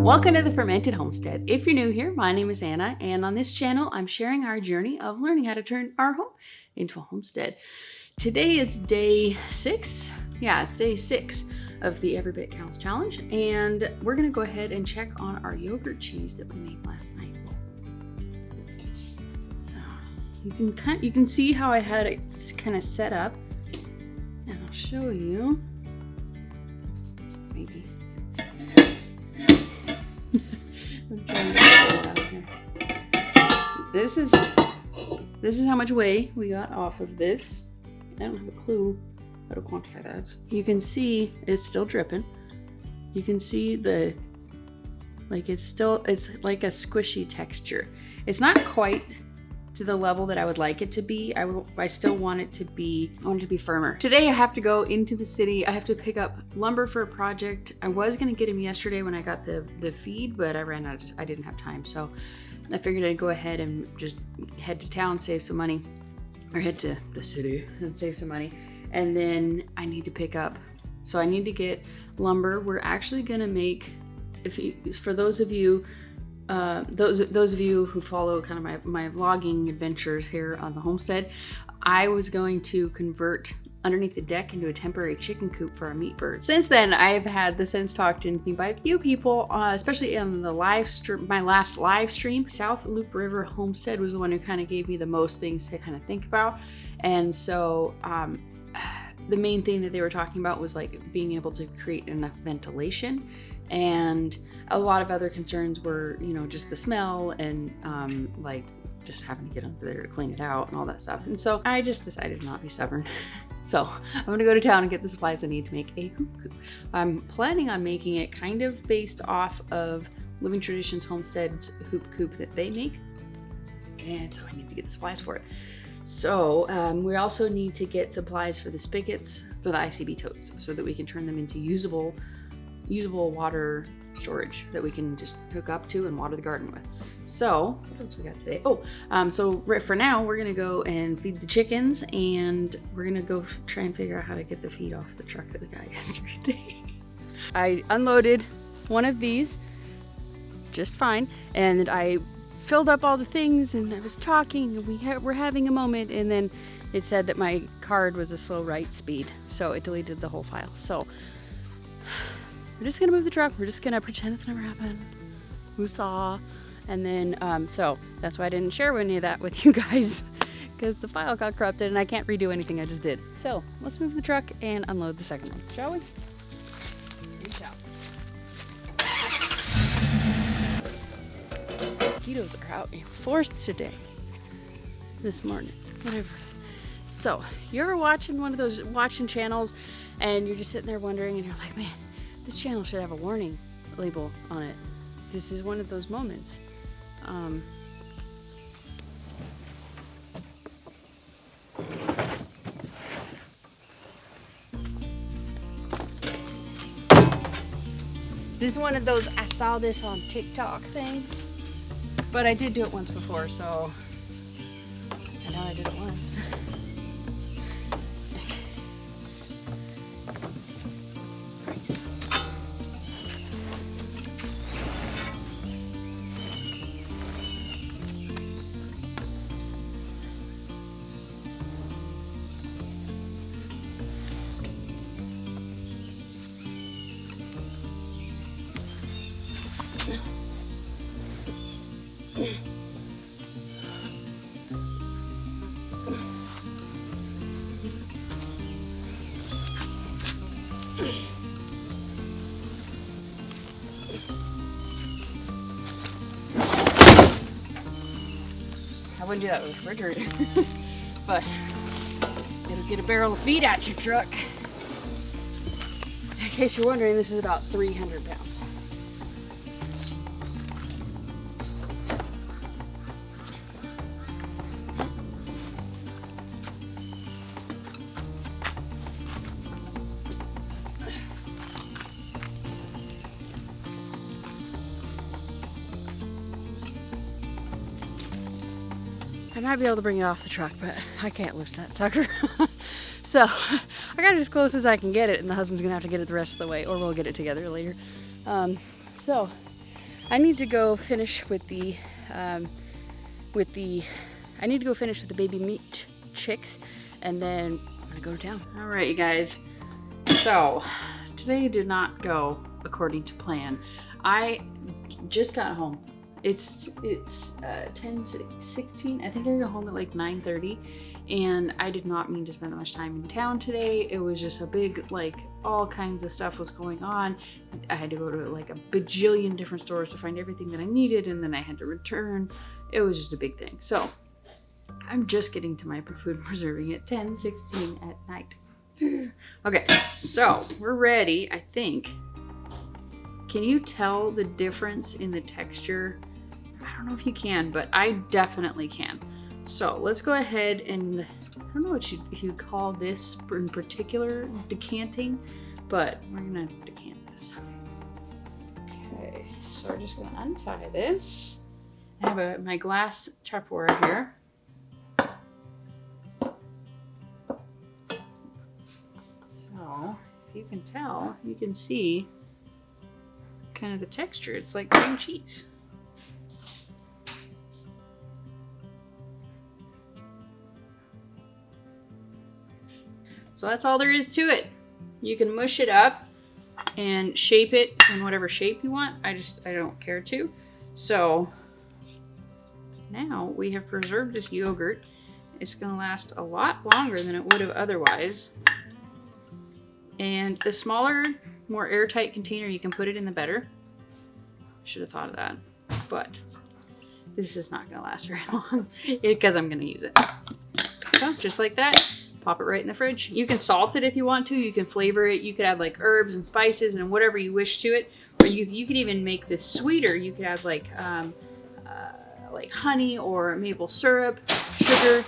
Welcome to the Fermented Homestead. If you're new here, my name is Anna, and on this channel, I'm sharing our journey of learning how to turn our home into a homestead. Today is day 6. Yeah, it's day 6 of the Every Bit Counts challenge, and we're gonna go ahead and check on our yogurt cheese that we made last night. You can see how I had it kind of set up, and I'll show you. Maybe. I'm trying to get it out here. This is how much whey we got off of this. I don't have a clue how to quantify that. You can see it's still dripping. You can see it's like a squishy texture. It's not quite to the level that I would like it to be. I still want it to be firmer. Today I have to go into the city. I have to pick up lumber for a project. I was gonna get him yesterday when I got the feed, but I ran out. I didn't have time, so I figured I'd go ahead and just head to town, save some money, or head to the city and save some money. And then I need to pick up. So I need to get lumber. We're actually gonna make, for those of you. Those of you who follow kind of my vlogging adventures here on the homestead, I was going to convert underneath the deck into a temporary chicken coop for our meat birds. Since then, I've had the sense talked into me by a few people, especially on the live stream, my last live stream. South Loop River Homestead was the one who kind of gave me the most things to kind of think about. And so the main thing that they were talking about was like being able to create enough ventilation, and a lot of other concerns were, just the smell and like just having to get under there to clean it out and all that stuff. And so I just decided not to be stubborn. So I'm gonna go to town and get the supplies I need to make a hoop coop. I'm planning on making it kind of based off of Living Traditions Homestead's hoop coop that they make, and so I need to get the supplies for it. So we also need to get supplies for the spigots for the ICB totes so that we can turn them into usable water storage that we can just hook up to and water the garden with. So what else we got today? So right for now, we're gonna go and feed the chickens, and we're gonna go try and figure out how to get the feed off the truck that we got yesterday. I unloaded one of these just fine, and I filled up all the things, and I was talking, and we're having a moment, and then it said that my card was a slow write speed, so it deleted the whole file. So we're just gonna move the truck. We're just gonna pretend it's never happened. Woosah. And then, so that's why I didn't share any of that with you guys, because the file got corrupted and I can't redo anything I just did. So let's move the truck and unload the second one, shall we? We shall. Mosquitoes are out in force today. This morning, whatever. So you're ever watching one of those watching channels and you're just sitting there wondering, and you're like, man, this channel should have a warning label on it. This is one of those moments. This is one of those I saw this on TikTok things, but I did do it once before, so I know I did it once. I wouldn't do that with a refrigerator, but it'll get a barrel of feed at your truck. In case you're wondering, this is about 300 pounds. I might be able to bring it off the truck, but I can't lift that sucker. So I got it as close as I can get it, and the husband's gonna have to get it the rest of the way, or we'll get it together later. So I need to go finish with the baby meat chicks, and then I'm gonna go to town. All right, you guys. So today did not go according to plan. I just got home. It's 10:16. I think I got home at like 9:30, and I did not mean to spend that much time in town today. It was just a big, like, all kinds of stuff was going on. I had to go to like a bajillion different stores to find everything that I needed, and then I had to return. It was just a big thing. So I'm just getting to my food preserving at 10:16 at night. Okay, so we're ready, I think. Can you tell the difference in the texture? I don't know if you can, but I definitely can. So let's go ahead and, I don't know if you'd call this in particular decanting, but we're gonna decant this. Okay, so we're just gonna untie this. I have my glass Tupperware here. So if you can tell, you can see kind of the texture. It's like cream cheese. So that's all there is to it. You can mush it up and shape it in whatever shape you want. I don't care to. So now we have preserved this yogurt. It's gonna last a lot longer than it would have otherwise. And the smaller, more airtight container you can put it in, the better. Should have thought of that, but this is not gonna last very long because I'm gonna use it. So just like that, pop it right in the fridge. You can salt it if you want to. You can flavor it. You could add like herbs and spices and whatever you wish to it. Or you could even make this sweeter. You could add like honey or maple syrup, sugar.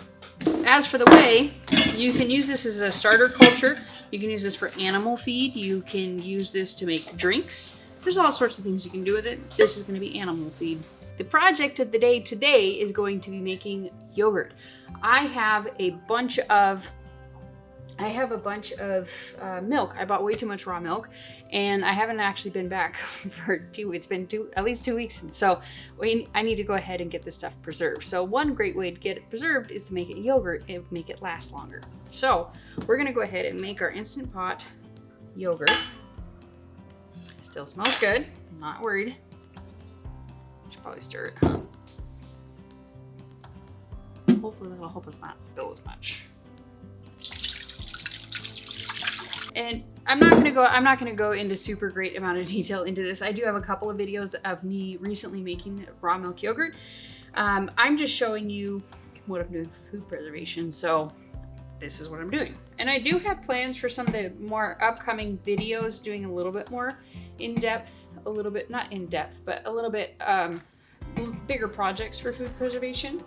As for the whey, you can use this as a starter culture. You can use this for animal feed. You can use this to make drinks. There's all sorts of things you can do with it. This is going to be animal feed. The project of the day today is going to be making yogurt. I have a bunch of milk. I bought way too much raw milk, and I haven't actually been back for it's been at least 2 weeks. So I need to go ahead and get this stuff preserved. So one great way to get it preserved is to make it yogurt and make it last longer. So we're gonna go ahead and make our Instant Pot yogurt. Still smells good, I'm not worried. Should probably stir it. Hopefully that'll help us not spill as much. And I'm not gonna go into super great amount of detail into this. I do have a couple of videos of me recently making raw milk yogurt. I'm just showing you what I'm doing for food preservation. So this is what I'm doing. And I do have plans for some of the more upcoming videos doing a little bit more in-depth, a little bit, not in-depth, but a little bit bigger projects for food preservation.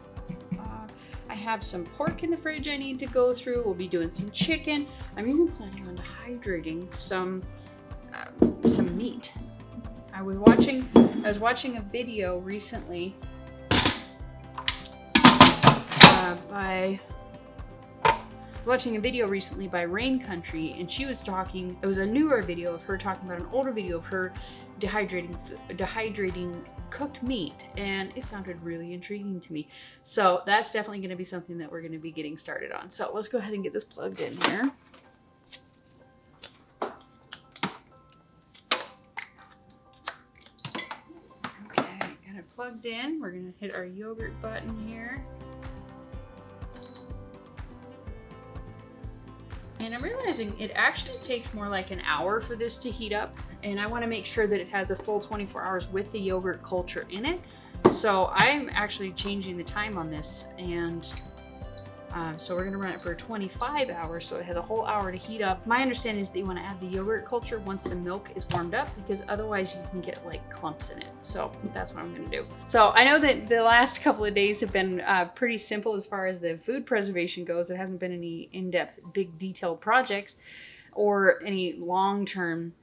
I have some pork in the fridge I need to go through. We'll be doing some chicken. I'm even planning on dehydrating some meat. I was watching a video recently by Rain Country, and she was talking, it was a newer video of her talking about an older video of her dehydrating cooked meat, and it sounded really intriguing to me. So that's definitely going to be something that we're going to be getting started on. So let's go ahead and get this plugged in here. Okay, got it plugged in. We're going to hit our yogurt button here. And I'm realizing it actually takes more like an hour for this to heat up. And I want to make sure that it has a full 24 hours with the yogurt culture in it. So I'm actually changing the time on this. And so we're going to run it for 25 hours. So it has a whole hour to heat up. My understanding is that you want to add the yogurt culture once the milk is warmed up, because otherwise you can get like clumps in it. So that's what I'm going to do. So I know that the last couple of days have been pretty simple as far as the food preservation goes. There hasn't been any in-depth, big detailed projects or any long-term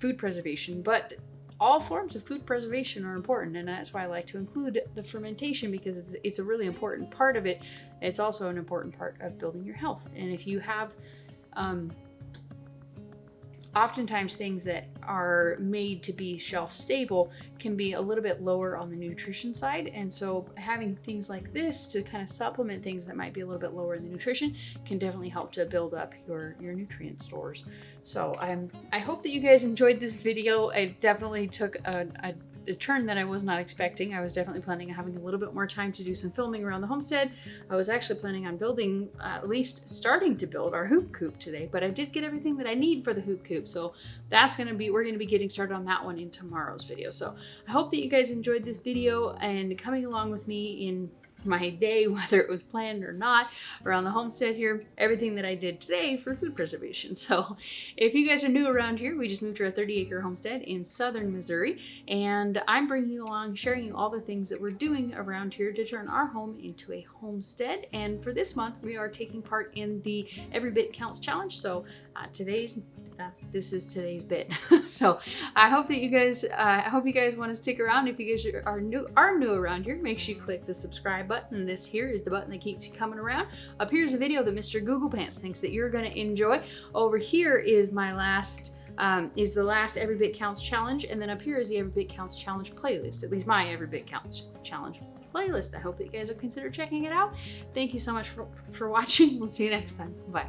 food preservation, but all forms of food preservation are important, and that's why I like to include the fermentation, because it's a really important part of it. It's also an important part of building your health. And if you have oftentimes things that are made to be shelf stable can be a little bit lower on the nutrition side, and so having things like this to kind of supplement things that might be a little bit lower in the nutrition can definitely help to build up your nutrient stores. So I hope that you guys enjoyed this video. I definitely took a turn that I was not expecting. I was definitely planning on having a little bit more time to do some filming around the homestead. I was actually planning on building, at least starting to build our hoop coop today, but I did get everything that I need for the hoop coop. So that's we're gonna be getting started on that one in tomorrow's video. So I hope that you guys enjoyed this video and coming along with me in my day, whether it was planned or not, around the homestead here, everything that I did today for food preservation. So if you guys are new around here, we just moved to our 30-acre homestead in southern Missouri, and I'm bringing you along, sharing you all the things that we're doing around here to turn our home into a homestead. And for this month, we are taking part in the Every Bit Counts challenge. So this is today's bit. So I hope that you guys, want to stick around. If you guys are new around here, make sure you click the subscribe button. This here is the button that keeps you coming around. Up here is a video that Mr. Google Pants thinks that you're going to enjoy. Over here is the last Every Bit Counts challenge, and then up here is the Every Bit Counts challenge playlist. At least my Every Bit Counts challenge playlist. I hope that you guys will consider checking it out. Thank you so much for watching. We'll see you next time. Bye.